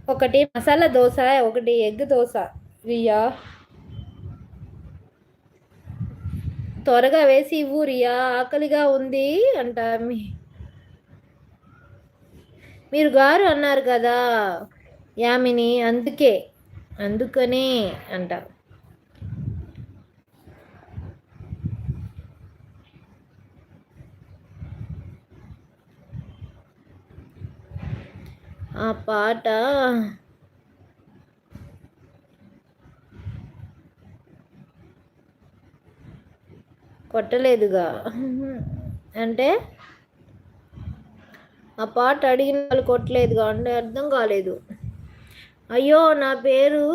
ఒకటి మసాలా దోశ, ఒకటి ఎగ్ దోశ. రియా, త్వరగా వేసి ఇవ్వు రియా, ఆకలిగా ఉంది అంట. మీరు గారు అన్నారు కదా యామిని, అందుకనే అంట. ఆ పాట కొట్టలేదుగా అంటే, ఆ పాట అడిగిన వాళ్ళు కొట్టలేదుగా అంటే అర్థం కాలేదు. అయ్యో నా పేరు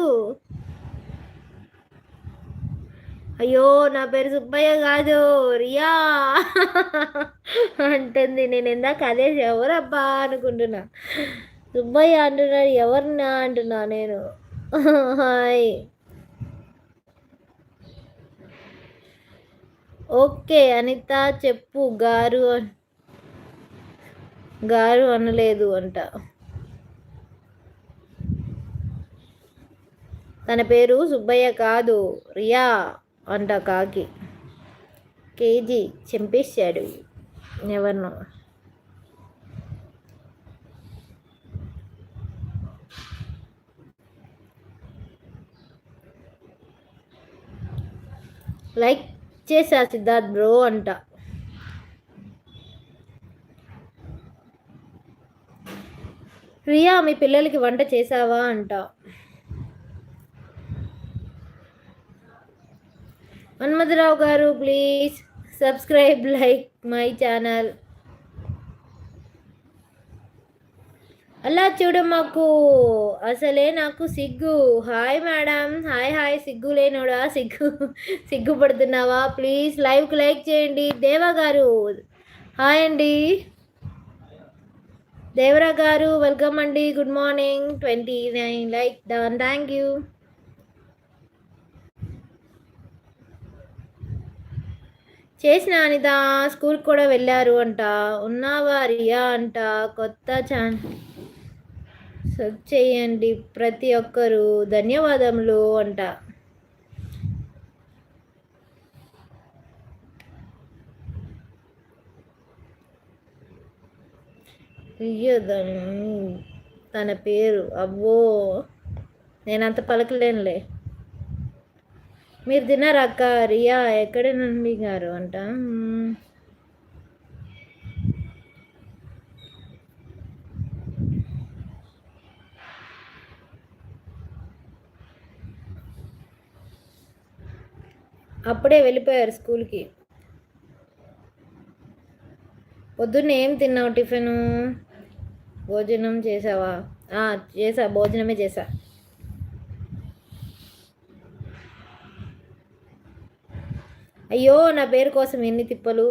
సుబ్బయ్య కాదు రియా అంటుంది. నేను ఇందాక అదే ఎవరబ్బా అనుకుంటున్నా. సుబ్బయ్య అంటున్నాడు, ఎవరినా అంటున్నా నేను. హాయ్. ఓకే అనిత చెప్పు. గారు అనలేదు అంట. తన పేరు సుబ్బయ్య కాదు రియా అంట. కేజీ చంపేశాడు ఎవరినో. లైక్ చేసా సిద్ధార్థ్ బ్రో అంట. రియా మీ పిల్లలకి వంట చేసావా అంట. మన్మధరావు గారు please subscribe, like my channel. అలా చూడమ్మకు, అసలే నాకు సిగ్గు. Hi madam, hi. సిగ్గు లేనోడా, సిగ్గుపడుతున్నావా? ప్లీజ్ లైవ్కి లైక్ చేయండి. దేవా గారు హాయ్ అండి. దేవరా గారు వెల్కమ్ అండి. Good morning. 29 like done, thank you. చేసిన అనిత స్కూల్కి కూడా వెళ్ళారు అంట. ఉన్నావా రియా అంట. కొత్త ఛానల్ సబ్ చేయండి ప్రతి ఒక్కరు, ధన్యవాదములు అంట. అయ్యో తన పేరు అబ్బో నేనంత పలకలేనులే. మీరు తిన్నారా అక్క? రియా ఎక్కడ నుండి గారు అంట. అప్పుడే వెళ్ళిపోయారు స్కూల్కి. పొద్దున్న ఏం తిన్నావు టిఫిను? భోజనం చేసావా? చేసా, భోజనమే చేసా. అయ్యో నా పేరు కోసం ఎన్ని తిప్పలు.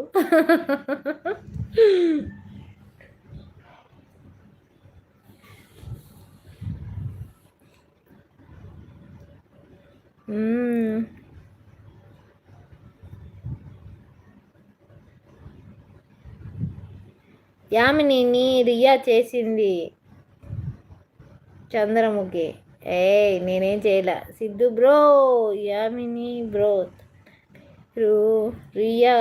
యామిని రియా చేసింది చంద్రముఖి. నేనేం చేయలే. Siddhu bro, Yamini bro, Riya